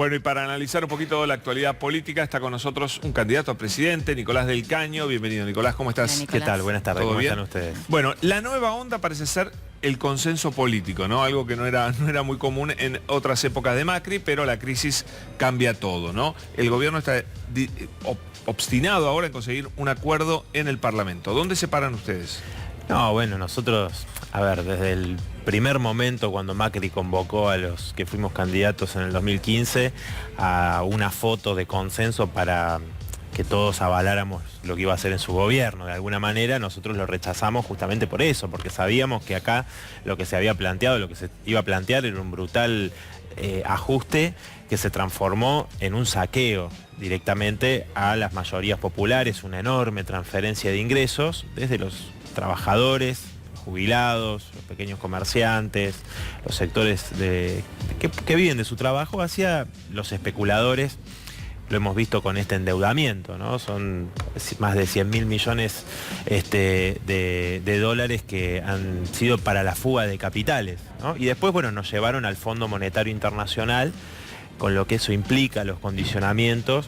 Bueno, y para analizar un poquito la actualidad política, está con nosotros un candidato a presidente, Nicolás del Caño. Bienvenido, Nicolás, ¿cómo estás? Hola, Nicolás. ¿Qué tal? Buenas tardes, ¿Todo ¿cómo bien? están ustedes? Bueno, la nueva onda parece ser el consenso político, ¿no? Algo que no era muy común en otras épocas de Macri, pero la crisis cambia todo, ¿no? El gobierno está obstinado ahora en conseguir un acuerdo en el Parlamento. ¿Dónde se paran ustedes? No, bueno, nosotros, a ver, desde el primer momento cuando Macri convocó a los que fuimos candidatos en el 2015 a una foto de consenso para que todos avaláramos lo que iba a hacer en su gobierno, de alguna manera nosotros lo rechazamos justamente por eso, porque sabíamos que acá lo que se había planteado, lo que se iba a plantear era un brutal ajuste que se transformó en un saqueo directamente a las mayorías populares, una enorme transferencia de ingresos desde los trabajadores, jubilados, los pequeños comerciantes, los sectores que viven de su trabajo hacia los especuladores. Lo hemos visto con este endeudamiento, ¿no? Son más de 100.000 millones de dólares que han sido para la fuga de capitales, ¿no? Y después, bueno, nos llevaron al Fondo Monetario Internacional, con lo que eso implica, los condicionamientos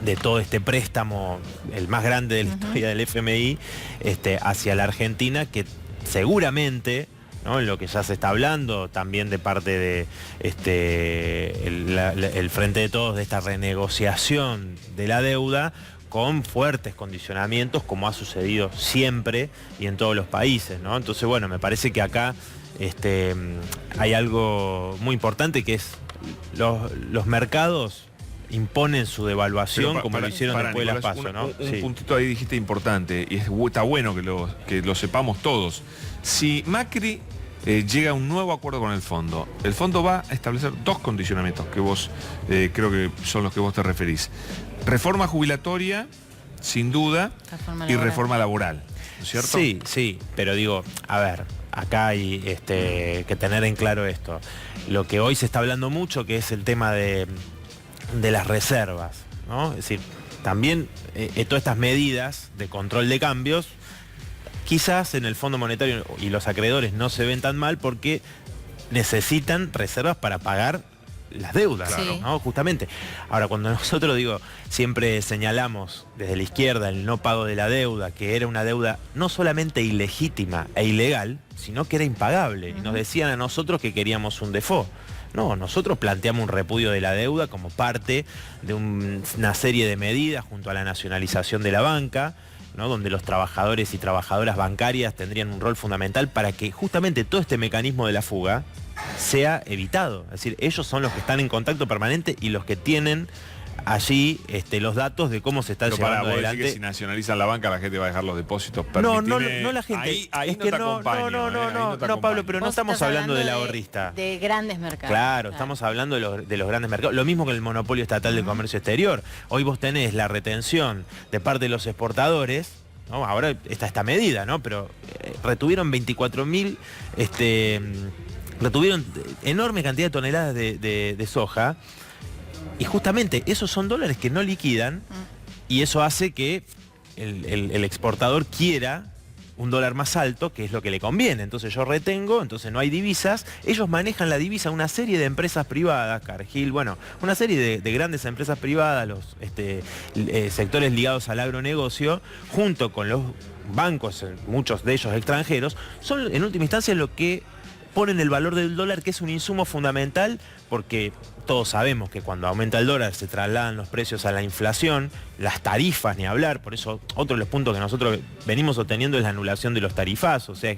de todo este préstamo, el más grande de la historia del FMI, hacia la Argentina, que seguramente, ¿no?, en lo que ya se está hablando también de parte de el Frente de Todos, de esta renegociación de la deuda con fuertes condicionamientos, como ha sucedido siempre y en todos los países, ¿no? Entonces, bueno, me parece que acá hay algo muy importante, que es los mercados imponen su devaluación, como lo hicieron después de las PASO, ¿no? Un puntito ahí dijiste importante, y está bueno que lo sepamos todos. Si Macri llega a un nuevo acuerdo con el fondo va a establecer dos condicionamientos que vos creo que son los que vos te referís. Reforma jubilatoria, sin duda, y reforma laboral, ¿no es cierto? Sí, sí, pero digo, a ver, acá hay que tener en claro esto. Lo que hoy se está hablando mucho, que es el tema de las reservas, ¿no? Es decir, también todas estas medidas de control de cambios, quizás en el Fondo Monetario y los acreedores no se ven tan mal porque necesitan reservas para pagar las deudas, sí, ¿no? Justamente. Ahora, cuando nosotros, siempre señalamos desde la izquierda el no pago de la deuda, que era una deuda no solamente ilegítima e ilegal, sino que era impagable, y nos decían a nosotros que queríamos un default. No, nosotros planteamos un repudio de la deuda como parte de una serie de medidas junto a la nacionalización de la banca, ¿no?, donde los trabajadores y trabajadoras bancarias tendrían un rol fundamental para que justamente todo este mecanismo de la fuga sea evitado. Es decir, ellos son los que están en contacto permanente y los que tienen allí los datos de cómo se está llevando adelante. Que si nacionalizan la banca, la gente va a dejar los depósitos. No la gente. Ahí es no que te acompaño, no, Pablo, pero no estamos hablando del ahorrista. De grandes mercados. Claro, estamos hablando de los grandes mercados. Lo mismo que el monopolio estatal de comercio exterior. Hoy vos tenés la retención de parte de los exportadores, ¿no? Ahora está esta medida, ¿no? Pero retuvieron 24.000, retuvieron enorme cantidad de toneladas de soja. Y justamente esos son dólares que no liquidan, y eso hace que el exportador quiera un dólar más alto, que es lo que le conviene. Entonces yo retengo, entonces no hay divisas. Ellos manejan la divisa, una serie de empresas privadas, Cargill, bueno, una serie de grandes empresas privadas, los sectores ligados al agronegocio, junto con los bancos, muchos de ellos extranjeros, son en última instancia lo que ponen el valor del dólar, que es un insumo fundamental, porque todos sabemos que cuando aumenta el dólar se trasladan los precios a la inflación, las tarifas ni hablar. Por eso otro de los puntos que nosotros venimos obteniendo es la anulación de los tarifazos. O sea,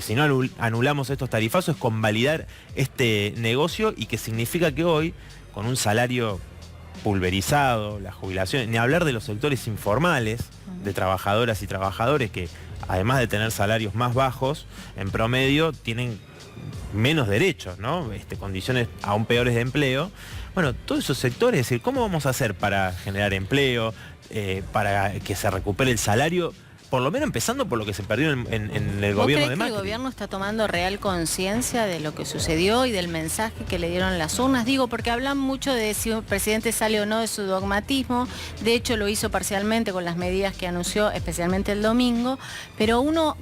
si no anulamos estos tarifazos es convalidar este negocio, y que significa que hoy, con un salario pulverizado, la jubilación, ni hablar de los sectores informales, de trabajadoras y trabajadores que, además de tener salarios más bajos, en promedio tienen menos derechos, ¿no? Condiciones aún peores de empleo. Bueno, todos esos sectores, es decir, ¿cómo vamos a hacer para generar empleo, para que se recupere el salario? Por lo menos empezando por lo que se perdió en el gobierno de Macri. ¿El gobierno está tomando real conciencia de lo que sucedió y del mensaje que le dieron las urnas? Digo, porque hablan mucho de si un presidente sale o no de su dogmatismo. De hecho, lo hizo parcialmente con las medidas que anunció, especialmente el domingo. Pero uno,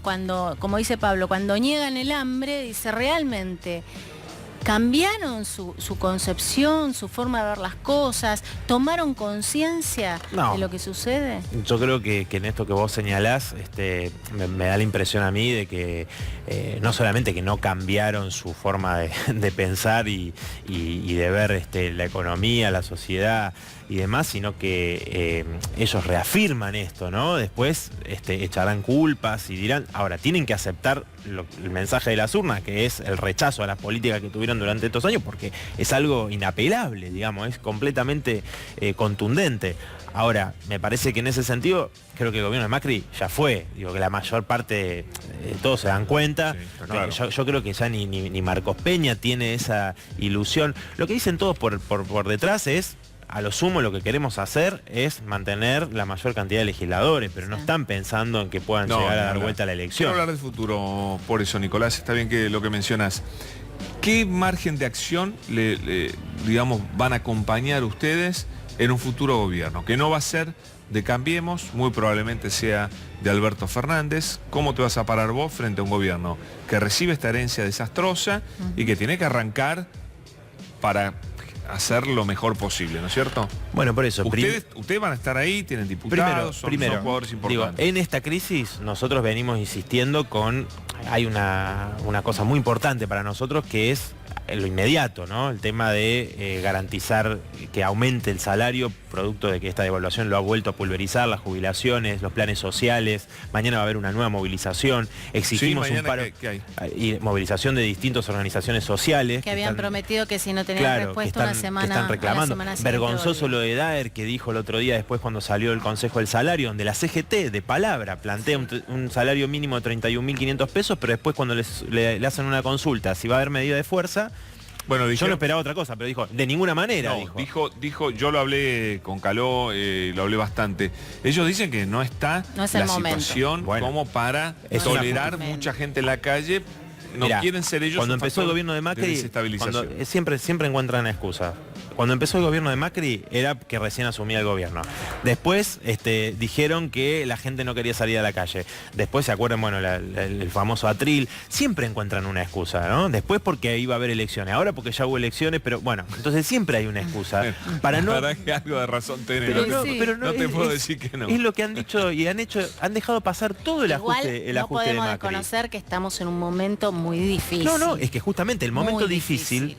como dice Pablo, cuando niegan el hambre, dice realmente cambiaron su concepción, su forma de ver las cosas, tomaron conciencia de lo que sucede. Yo creo que en esto que vos señalás, me da la impresión a mí de que no solamente que no cambiaron su forma de pensar y de ver la economía, la sociedad y demás, sino que ellos reafirman esto, ¿no? Después echarán culpas y dirán, ahora tienen que aceptar el mensaje de las urnas, que es el rechazo a las políticas que tuvieron durante estos años, porque es algo inapelable, digamos, es completamente contundente. Ahora, me parece que en ese sentido, creo que el gobierno de Macri ya fue, digo que la mayor parte, todos se dan cuenta, sí, claro. Yo creo que ya ni Marcos Peña tiene esa ilusión. Lo que dicen todos por detrás es, a lo sumo lo que queremos hacer es mantener la mayor cantidad de legisladores, pero no están pensando en que puedan llegar a dar vuelta a la elección. Quiero hablar del futuro, por eso, Nicolás, está bien que lo que mencionas. ¿Qué margen de acción digamos, van a acompañar ustedes en un futuro gobierno? Que no va a ser de Cambiemos, muy probablemente sea de Alberto Fernández. ¿Cómo te vas a parar vos frente a un gobierno que recibe esta herencia desastrosa y que tiene que arrancar para hacer lo mejor posible, ¿no es cierto? Bueno, por eso. Ustedes van a estar ahí, tienen diputados, son jugadores importantes. Digo, en esta crisis nosotros venimos insistiendo hay una cosa muy importante para nosotros que es lo inmediato, ¿no? El tema de garantizar que aumente el salario, producto de que esta devaluación lo ha vuelto a pulverizar, las jubilaciones, los planes sociales. Mañana va a haber una nueva movilización. Exigimos un paro y movilización de distintas organizaciones sociales. Que habían prometido que si no tenían respuesta una semana. Que están reclamando. Vergonzoso lo de Daer, que dijo el otro día después cuando salió el Consejo del Salario, donde la CGT de palabra plantea un salario mínimo de 31.500 pesos, pero después cuando le hacen una consulta si va a haber medida de fuerza. Bueno, yo no esperaba otra cosa, pero dijo, de ninguna manera. No, dijo, yo lo hablé con Caló, lo hablé bastante. Ellos dicen que no está la situación como para tolerar mucha gente en la calle. No quieren ser ellos. Cuando empezó el gobierno de Macri, siempre encuentran excusa. Cuando empezó el gobierno de Macri era que recién asumía el gobierno. Después dijeron que la gente no quería salir a la calle. Después se acuerdan, bueno, el famoso atril. Siempre encuentran una excusa, ¿no? Después porque iba a haber elecciones. Ahora porque ya hubo elecciones, pero bueno, entonces siempre hay una excusa. Para que algo de razón tenés. Pero no te puedo decir que no. Es lo que han dicho y han dejado pasar todo el ajuste de Macri. No podemos desconocer que estamos en un momento muy difícil. No, es que justamente el momento difícil,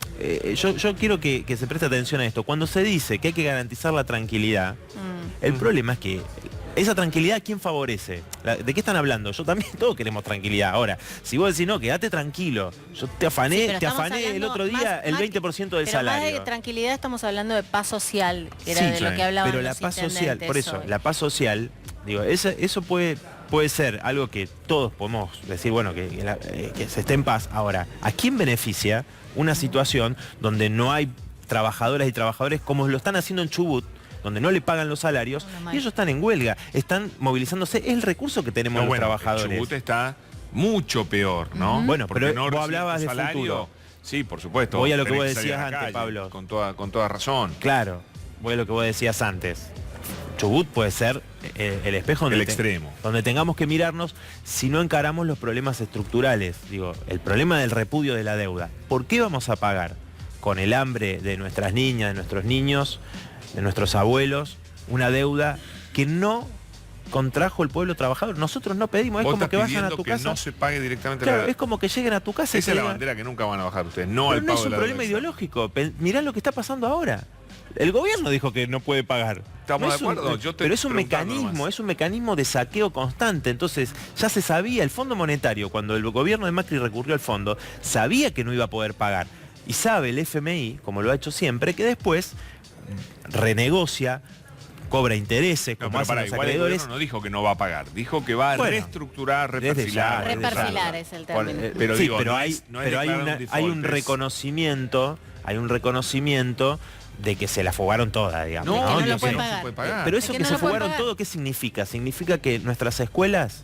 yo quiero que se preste atención a esto. Cuando se dice que hay que garantizar la tranquilidad, el problema es que esa tranquilidad, ¿quién favorece? ¿De qué están hablando? Yo también, todos queremos tranquilidad. Ahora, si vos decís, no, quédate tranquilo. Yo te afané el otro día el 20% del salario. Más de tranquilidad estamos hablando de paz social, que era de lo que hablaban. Pero la paz social, por eso, la paz social, digo, eso puede ser algo que todos podemos decir, bueno, que se esté en paz. Ahora, ¿a quién beneficia una situación donde no hay trabajadoras y trabajadores como lo están haciendo en Chubut, donde no le pagan los salarios y ellos están en huelga, están movilizándose? Es el recurso que tenemos los trabajadores. Chubut está mucho peor, ¿no? Bueno, porque pero vos hablabas de futuro. Sí, por supuesto. Voy a lo que vos decías antes, Pablo. Con toda razón. Claro, voy a lo que vos decías antes. Chubut puede ser el espejo donde tengamos que mirarnos si no encaramos los problemas estructurales. Digo, el problema del repudio de la deuda. ¿Por qué vamos a pagar con el hambre de nuestras niñas, de nuestros niños, de nuestros abuelos, una deuda que no contrajo el pueblo trabajador? Nosotros no pedimos, es como que vayan a tu casa. No se pague directamente. Claro, es como que lleguen a tu casa. Esa es la bandera que nunca van a bajar ustedes, no el pago de la deuda. No es un problema ideológico. Mirá lo que está pasando ahora. El gobierno dijo que no puede pagar. Estamos de acuerdo. Pero es un mecanismo de saqueo constante. Entonces, ya se sabía, el Fondo Monetario, cuando el gobierno de Macri recurrió al fondo, sabía que no iba a poder pagar. Y sabe el FMI, como lo ha hecho siempre, que después renegocia, cobra intereses, como hacen los acreedores. El no dijo que no va a pagar, dijo que va a reestructurar, reperfilar. Reperfilar es el término. Pero hay un reconocimiento, de que se la fugaron todas, digamos. No lo puede pagar. Pero eso que se fugaron todo, ¿qué significa? Significa que nuestras escuelas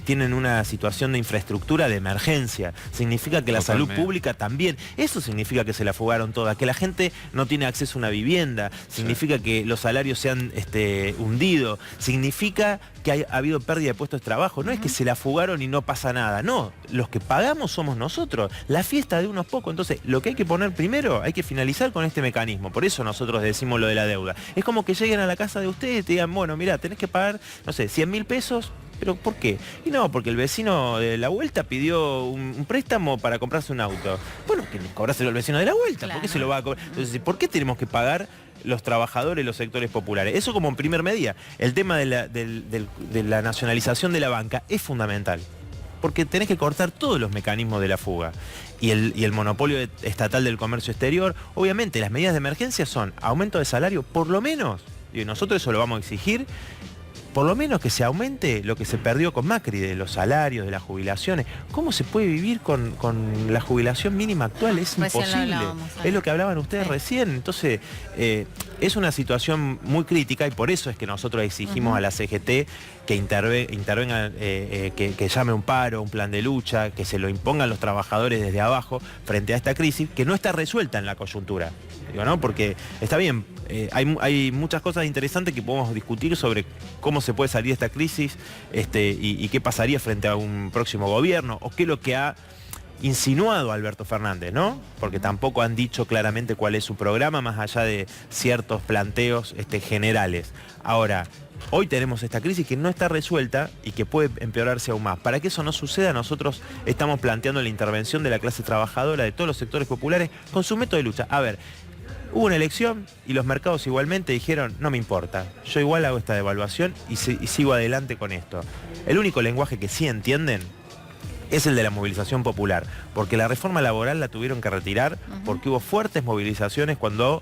tienen una situación de infraestructura de emergencia. Significa que la salud pública también. Eso significa que se la fugaron todas, que la gente no tiene acceso a una vivienda, significa que los salarios se han hundido, significa que ha habido pérdida de puestos de trabajo. No es que se la fugaron y no pasa nada, no, los que pagamos somos nosotros, la fiesta de unos pocos. Entonces, lo que hay que poner primero, hay que finalizar con este mecanismo. Por eso nosotros decimos lo de la deuda. Es como que lleguen a la casa de ustedes y te digan, bueno, mira, tenés que pagar, no sé, 100.000 pesos. ¿Pero por qué? Y no, porque el vecino de la vuelta pidió un préstamo para comprarse un auto. Bueno, que le cobráselo al vecino de la vuelta, claro. ¿Por qué se lo va a cobrar? Entonces, ¿por qué tenemos que pagar los trabajadores, los sectores populares? Eso como en primer medida. El tema de la nacionalización de la banca es fundamental, porque tenés que cortar todos los mecanismos de la fuga. Y el monopolio estatal del comercio exterior. Obviamente, las medidas de emergencia son aumento de salario, por lo menos, y nosotros eso lo vamos a exigir, por lo menos que se aumente lo que se perdió con Macri, de los salarios, de las jubilaciones. ¿Cómo se puede vivir con la jubilación mínima actual? Es imposible. Es lo que hablaban ustedes recién. Entonces, es una situación muy crítica y por eso es que nosotros exigimos a la CGT que intervenga, que llame un paro, un plan de lucha, que se lo impongan los trabajadores desde abajo frente a esta crisis, que no está resuelta en la coyuntura. Digo, ¿no? Porque está bien, hay muchas cosas interesantes que podemos discutir sobre cómo se puede salir de esta crisis y qué pasaría frente a un próximo gobierno, o qué es lo que ha insinuado Alberto Fernández, ¿no? Porque tampoco han dicho claramente cuál es su programa, más allá de ciertos planteos generales. Ahora, hoy tenemos esta crisis que no está resuelta y que puede empeorarse aún más. Para que eso no suceda, nosotros estamos planteando la intervención de la clase trabajadora, de todos los sectores populares, con su método de lucha. A ver, hubo una elección y los mercados igualmente dijeron, no me importa, yo igual hago esta devaluación y sigo adelante con esto. El único lenguaje que sí entienden es el de la movilización popular, porque la reforma laboral la tuvieron que retirar porque hubo fuertes movilizaciones cuando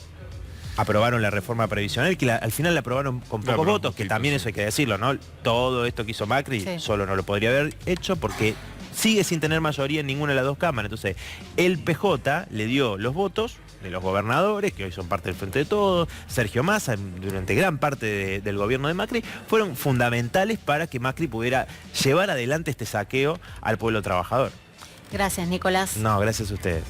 aprobaron la reforma previsional, que al final la aprobaron con pocos votos, que también eso hay que decirlo, ¿no? Todo esto que hizo Macri solo no lo podría haber hecho porque sigue sin tener mayoría en ninguna de las dos cámaras. Entonces, el PJ le dio los votos de los gobernadores, que hoy son parte del Frente de Todos, Sergio Massa, durante gran parte del gobierno de Macri, fueron fundamentales para que Macri pudiera llevar adelante este saqueo al pueblo trabajador. Gracias, Nicolás. No, gracias a ustedes.